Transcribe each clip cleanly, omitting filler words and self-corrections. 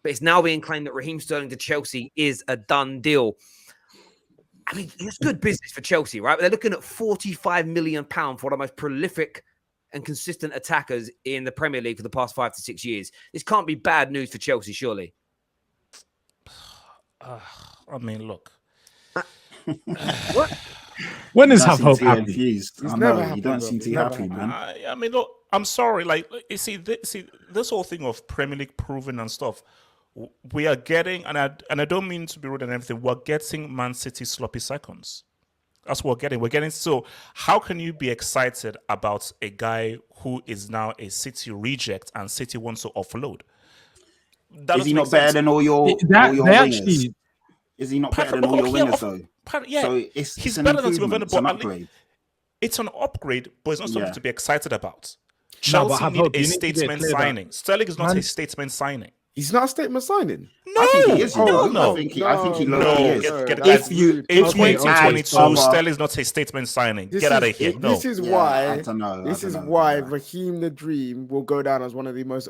but it's now being claimed that Raheem Sterling to Chelsea is a done deal. I mean, it's good business for Chelsea, right? But they're looking at £45 million for one of the most prolific and consistent attackers in the Premier League for the past 5 to 6 years. This can't be bad news for Chelsea, surely. I mean, look. What? When is Have Hope happy? Confused. I know, you don't seem too happy, man. I mean, look, I'm sorry. Like, you see, this whole thing of Premier League proven and stuff, we are getting, and I don't mean to be rude and everything, we're getting Man City sloppy seconds. That's what we're getting. We're getting, so how can you be excited about a guy who is now a City reject and City wants to offload? Is he not better than all your wingers? Is he not better than all your wingers, though? Yeah, so he's better than Tim it's an upgrade. It's an upgrade, but it's not something to be excited about. Chelsea need a statement signing. Sterling is not a statement signing. He's not a statement signing. No, I think he is. No. I think he is. In 2022, Sterling is not a statement signing. Get out of here. This is why. This is why Raheem the Dream will go down as one of the most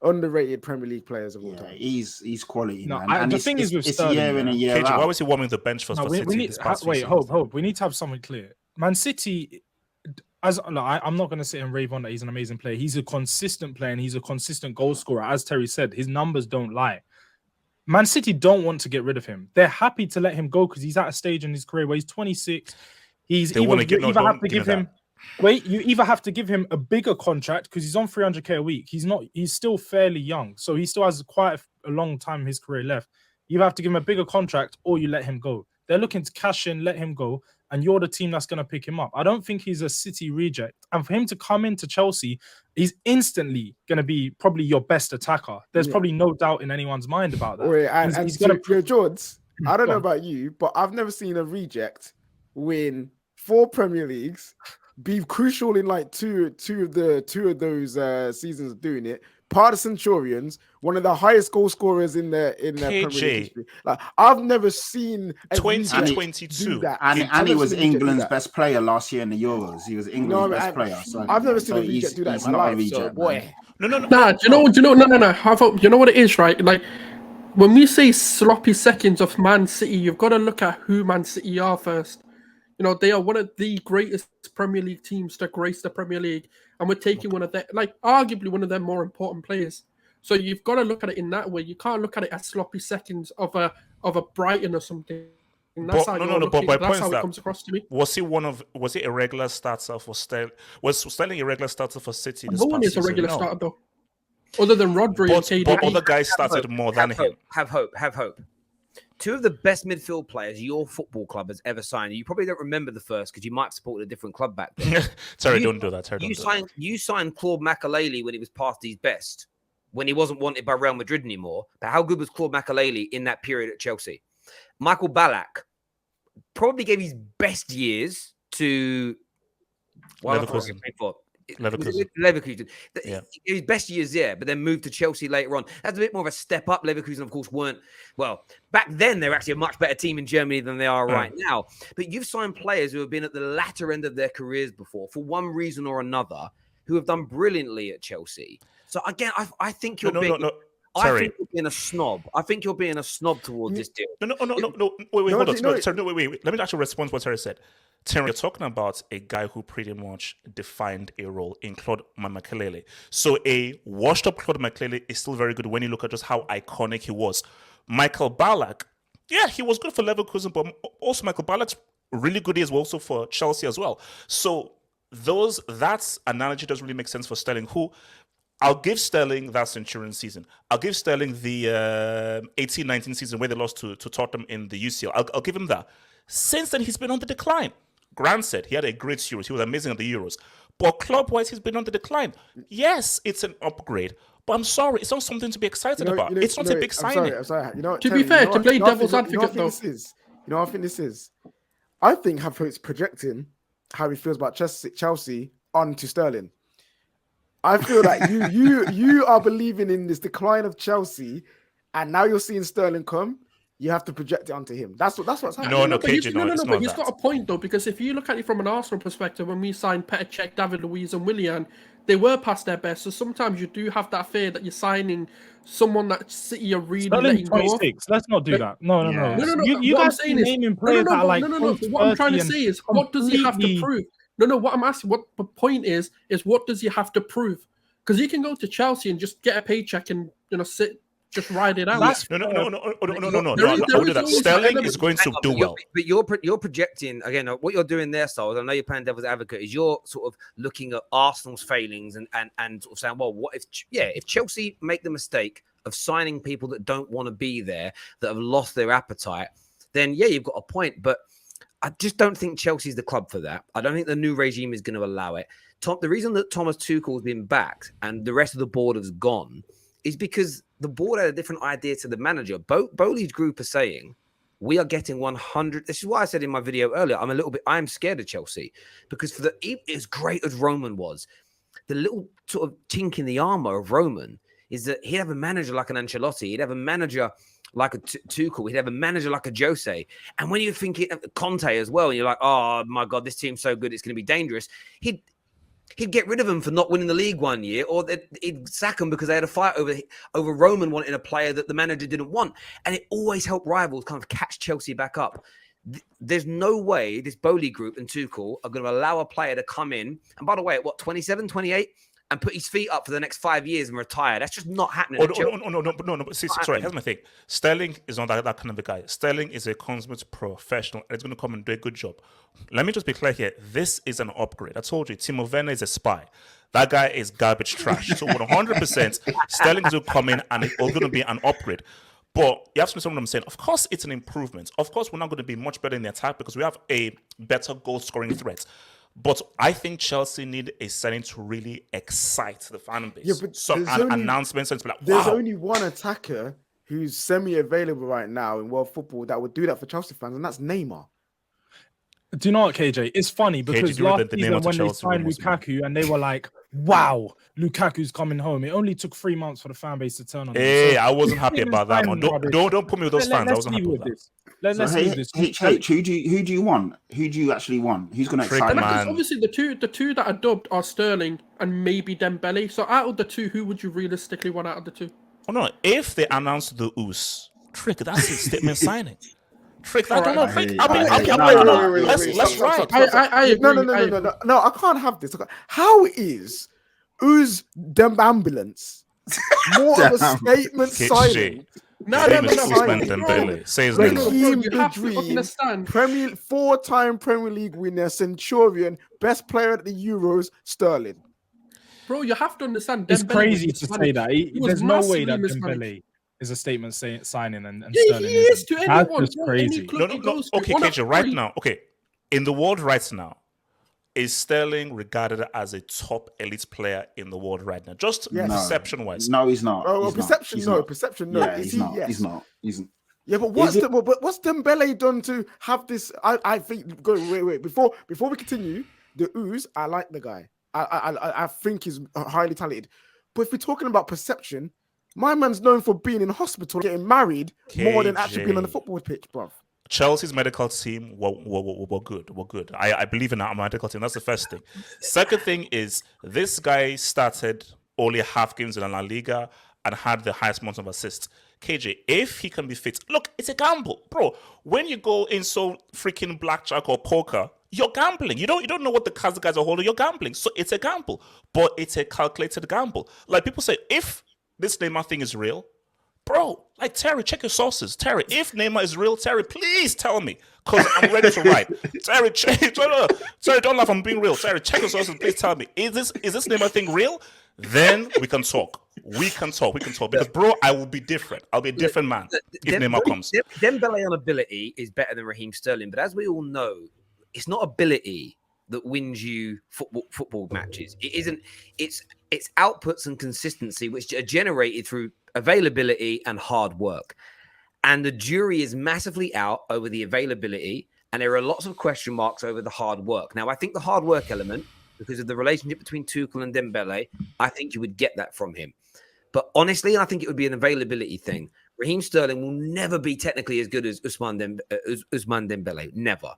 underrated Premier League players of all time. He's quality. No, man. And the thing is with Sterling, year in a year out. Why was he warming the bench for City? Hope. We need to have something clear. Man City. I'm not going to sit and rave on that he's an amazing player. He's a consistent player and he's a consistent goal scorer. As Terry said, his numbers don't lie. Man City don't want to get rid of him. They're happy to let him go because he's at a stage in his career where he's 26. You either have to give him a bigger contract because he's on 300k a week. He's still fairly young, so he still has quite a long time in his career left. You have to give him a bigger contract or you let him go. They're looking to cash in, let him go, and you're the team that's going to pick him up. I don't think he's a City reject. And for him to come into Chelsea, he's instantly going to be probably your best attacker. There's probably no doubt in anyone's mind about that. He's going to... George, I don't know about you, but I've never seen a reject win 4 Premier Leagues, be crucial in like two of those seasons of doing it. Part of Centurions, one of the highest goal scorers in the Premier League history. Like, I've never seen 2022 that. And he was England's best player last year in the Euros. He was England's best player. So I've never seen a reject do that. He's not a reject, boy. No. Nah, do you know? You know what it is, right? Like when we say sloppy seconds of Man City, you've got to look at who Man City are first. You know, they are one of the greatest Premier League teams to grace the Premier League. And we're taking one of their, arguably one of their more important players. So you've got to look at it in that way. You can't look at it as sloppy seconds of a Brighton or something. That's how it comes across to me. Was he a regular starter for Sterling? Was Sterling a regular starter for City? No one is a regular starter though, other than Rodri and KDB. But other guys started more than him. Have hope. 2 of the best midfield players your football club has ever signed. You probably don't remember the first because you might have supported a different club back then. Sorry, don't do that. You signed Claude Makélélé when he was past his best, when he wasn't wanted by Real Madrid anymore. But how good was Claude Makélélé in that period at Chelsea? Michael Ballack probably gave his best years to Leverkusen. His best years there, but then moved to Chelsea later on. That's a bit more of a step up. Leverkusen, of course, weren't, well, back then they were actually a much better team in Germany than they are right now. But you've signed players who have been at the latter end of their careers before, for one reason or another, who have done brilliantly at Chelsea. So again, I think you're I think you're being a snob. I think you're being a snob towards this deal. No. Wait, hold on. Wait. Let me actually respond to what Terry said. Terry, you're talking about a guy who pretty much defined a role in Claude Makélélé. So a washed-up Claude Makélélé is still very good when you look at just how iconic he was. Michael Ballack, he was good for Leverkusen, but also Michael Ballack's really good as well, also for Chelsea as well. So that analogy doesn't really make sense for Sterling, who I'll give Sterling that Centurion season. I'll give Sterling the 18-19 season where they lost to Tottenham in the UCL. I'll give him that. Since then, he's been on the decline. Granted, he had a great Euros. He was amazing at the Euros. But club-wise, he's been on the decline. Yes, it's an upgrade. But I'm sorry, it's not something to be excited about. It's not a big signing. I'm sorry. To be fair, to play devil's advocate, though. I think this is? I think it's projecting how he feels about Chelsea onto Sterling. I feel like you are believing in this decline of Chelsea, and now you're seeing Sterling come. You have to project it onto him. That's what's happening. But he's got a point though, because if you look at it from an Arsenal perspective, when we signed Petr Cech, David Luiz, and Willian, they were past their best. So sometimes you do have that fear that you're signing someone that City are really letting go of. 26. Let's not do that. No. You What I'm guys saying keep is, naming players that are like But what I'm trying to say is, what does he have to prove? No. What I'm asking, what the point is what does he have to prove? Because he can go to Chelsea and just get a paycheck and sit. Just ride it out. No. Sterling is going to do well. But you're projecting again. What you're doing there, Styles. I know you're playing devil's advocate. Is you're sort of looking at Arsenal's failings and sort of saying, well, what if Chelsea make the mistake of signing people that don't want to be there, that have lost their appetite, then you've got a point. But I just don't think Chelsea's the club for that. I don't think the new regime is going to allow it. The reason that Thomas Tuchel has been backed and the rest of the board has gone is because the board had a different idea to the manager. Bowley's group are saying, we are getting 100. This is why I said in my video earlier, I am scared of Chelsea because as great as Roman was, the little sort of chink in the armor of Roman is that he'd have a manager like an Ancelotti. He'd have a manager like a Tuchel. He'd have a manager like a Jose. And when you think Conte as well, and you're like, oh my God, this team's so good, it's going to be dangerous. He'd get rid of them for not winning the league one year, or he'd sack them because they had a fight over Roman wanting a player that the manager didn't want. And it always helped rivals kind of catch Chelsea back up. There's no way this Bowley group and Tuchel are going to allow a player to come in. And by the way, at 27, 28, and put his feet up for the next 5 years and retire. That's just not happening. No. See, sorry, here's my thing. Sterling is not that kind of a guy. Sterling is a consummate professional and he's going to come and do a good job. Let me just be clear here. This is an upgrade. I told you, Timo Werner is a spy. That guy is garbage trash. So 100%, Sterling is going to come in and it's going to be an upgrade. But you have to understand what I'm saying. Of course, it's an improvement. Of course, we're not going to be much better in the attack because we have a better goal-scoring threat. But I think Chelsea need a signing to really excite the fan base. Yeah, but announcement. Like, wow. There's only one attacker who's semi-available right now in world football that would do that for Chelsea fans, and that's Neymar. Do you know what, KJ? It's funny because last season when they signed Lukaku and they were like, wow, Lukaku's coming home. It only took 3 months for the fan base to turn on him. Hey, I wasn't happy about that, man. Don't put me with those fans. I wasn't happy with this. Let's leave this. Who do you want? Who do you actually want? Who's going to excite you? Obviously, the two that are dubbed are Sterling and maybe Dembele. So out of the two, who would you realistically want out of the two? Oh no! If they announce the Ous, that's a statement signing. Let's try. No, I can't have this. How is Ous Dembambulance more of a statement signing? Ousmane Dembele. Say his name. Four-time Premier League winner, Centurion, best player at the Euros, Sterling. Bro, you have to understand. It's crazy to say that. There's no way that Dembele is a statement signing and Sterling. He is to anyone. That's just crazy. No. Okay, KJ, right now. Okay, in the world right now, is Sterling regarded as a top elite player in the world right now? Just perception-wise. No, he's not. Perception, no. Yeah, he's not. Yeah, but what's Dembele done to have this? I think. Wait. Before we continue, the Ous, I like the guy. I think he's highly talented. But if we're talking about perception, my man's known for being in hospital, getting married, more than actually being on the football pitch, bruv. Chelsea's medical team were good. I believe in our medical team. That's the first thing. Second thing is this guy started only half games in La Liga and had the highest amount of assists. KJ, if he can be fit, look, it's a gamble, bro. When you go in so freaking blackjack or poker, you're gambling. You don't know what the cards the guys are holding. You're gambling, so it's a gamble, but it's a calculated gamble. Like people say, if this Neymar thing is real, bro, like Terry, check your sources. Terry, if Neymar is real, Terry, please tell me, because I'm ready to write. Terry, don't laugh, I'm being real. Terry, check your sources, please tell me. Is this Neymar thing real? Then we can talk. We can talk. Because, bro, I will be different. I'll be a different man if Neymar comes. Dembele on ability is better than Raheem Sterling, but as we all know, it's not ability that wins you football matches. It isn't. It's outputs and consistency which are generated through availability and hard work. And the jury is massively out over the availability, and there are lots of question marks over the hard work. Now, I think the hard work element, because of the relationship between Tuchel and Dembele, I think you would get that from him. But honestly, I think it would be an availability thing. Raheem Sterling will never be technically as good as Ousmane Dembele. Never.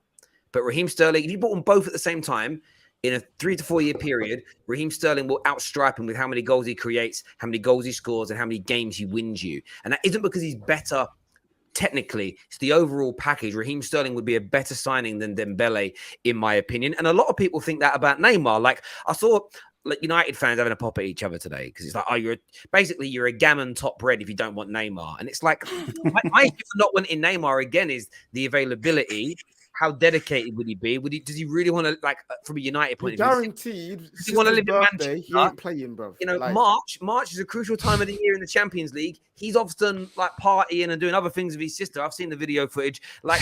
But Raheem Sterling, if you bought them both at the same time, in a 3 to 4 year period, Raheem Sterling will outstrip him with how many goals he creates, how many goals he scores, and how many games he wins you. And that isn't because he's better technically. It's the overall package. Raheem Sterling would be a better signing than Dembele, in my opinion. And a lot of people think that about Neymar. Like, I saw United fans having a pop at each other today because it's like, oh, you're a gammon top red if you don't want Neymar. And it's like, my issue for not wanting Neymar again is the availability. How dedicated would he be? Does he really want to, like, from a United point of view? Guaranteed. Does he want to live in Manchester? He ain't playing, bro. You know, March is a crucial time of the year in the Champions League. He's often like partying and doing other things with his sister. I've seen the video footage. Like,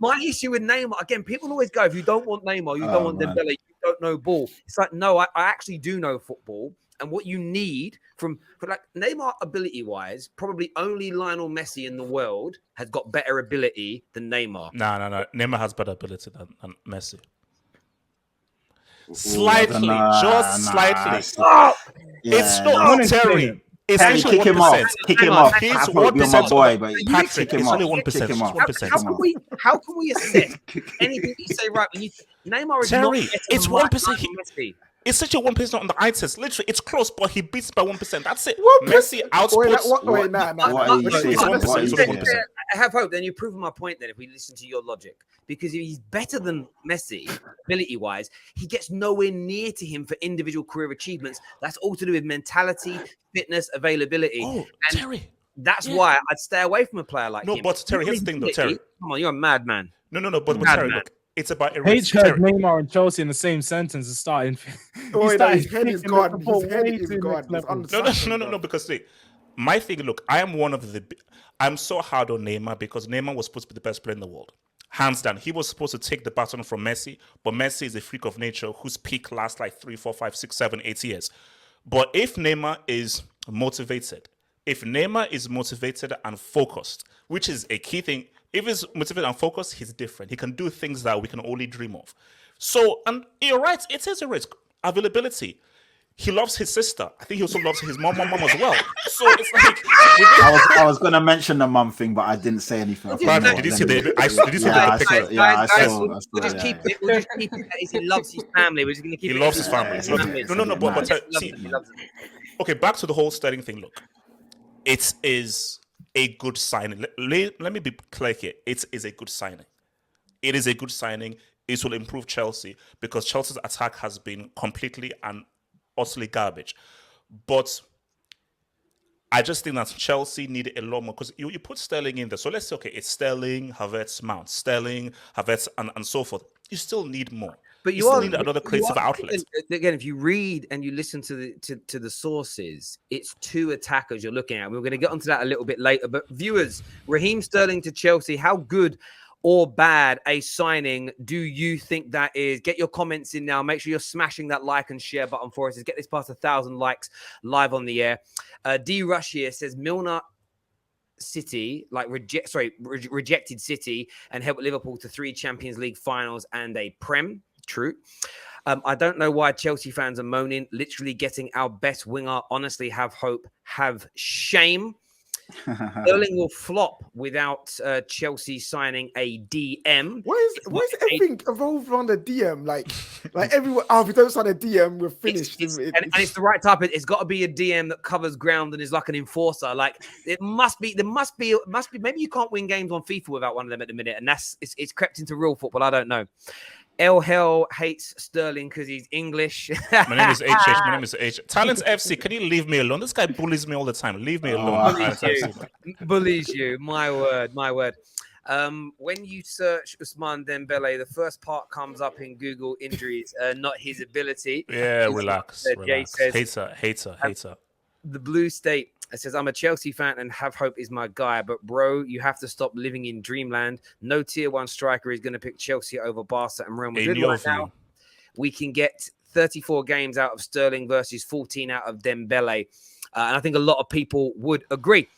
my issue with Neymar, again, people always go, if you don't want Neymar, you don't want Dembele, you don't know ball. It's like, no, I actually do know football. And what you need for like Neymar ability-wise, probably only Lionel Messi in the world has got better ability than Neymar. No. Neymar has better ability than Messi. Slightly, just slightly. It's not Terry. It's Terry, actually kick 1%. him off. Kick him off. He's I thought you're my boy, but Patrick, kick him it's off. only 1%. Kick him off. 1%. How can we assess anything you say right? Neymar is Terry, not it's 1%. Messi. It's such a 1% on the eye test. Literally, it's close, but he beats by 1%. That's it. 1%. Messi outsputs. What are you saying? It's 1%. It's only 1%. I have hope. Then you've proven my point. Then, if we listen to your logic, because if he's better than Messi, ability-wise, he gets nowhere near to him for individual career achievements. That's all to do with mentality, fitness, availability. Oh, and Terry. That's why I'd stay away from a player like him. No, but Terry, here's the thing, though. Terry, come on, you're a madman. No. But Terry, look. It's about H heard Neymar and Chelsea in the same sentence and starting. His head is gone. His head is gone. No. Because see, my thing. Look, I'm so hard on Neymar because Neymar was supposed to be the best player in the world, hands down. He was supposed to take the baton from Messi, but Messi is a freak of nature whose peak lasts like 3, 4, 5, 6, 7, 8 years. But if Neymar is motivated and focused, which is a key thing. If he's motivated and focused, he's different. He can do things that we can only dream of. So, and you're right, it is a risk. Availability. He loves his sister. I think he also loves his mom as well. So it's like I was gonna mention the mum thing, but I didn't say anything. Did you see the picture? We'll just keep it. He loves his family. We're just gonna keep it. He loves his family. No. But see, okay, back to the whole Sterling thing. Look, it is a good signing. Let me be clear here. It is a good signing. It is a good signing. It will improve Chelsea because Chelsea's attack has been completely and utterly garbage. But I just think that Chelsea need a lot more because you put Sterling in there. So let's say, okay, it's Sterling, Havertz, Mount, Sterling, Havertz, and so forth. You still need more. But you still need another creative outlet. Again, if you read and you listen to the sources, it's two attackers you're looking at. We're going to get onto that a little bit later. But viewers, Raheem Sterling to Chelsea, how good or bad a signing do you think that is? Get your comments in now. Make sure you're smashing that like and share button for us. Let's get this past 1,000 likes live on the air. D Rush here says Milner City, rejected City and helped Liverpool to 3 Champions League finals and a Prem. True. I don't know why Chelsea fans are moaning. Literally getting our best winger. Honestly, have hope. Have shame. Sterling will flop without Chelsea signing a DM. Why is everything evolved around a DM? Like everyone, if we don't sign a DM, we're finished. And it's the right type. It's got to be a DM that covers ground and is like an enforcer. Like there must be. Maybe you can't win games on FIFA without one of them at the minute, and it's crept into real football. I don't know. El Hell hates Sterling because he's English. My name is H. Talent FC, can you leave me alone? This guy bullies me all the time. Leave me alone. Bullies you. My word. When you search Ousmane Dembele, the first part comes up in Google injuries, not his ability. Yeah, relax. Jay says, hater. The Blue State says, I'm a Chelsea fan and have hope is my guy. But, bro, you have to stop living in dreamland. No tier 1 striker is going to pick Chelsea over Barca and Real Madrid right now. We can get 34 games out of Sterling versus 14 out of Dembele. And I think a lot of people would agree.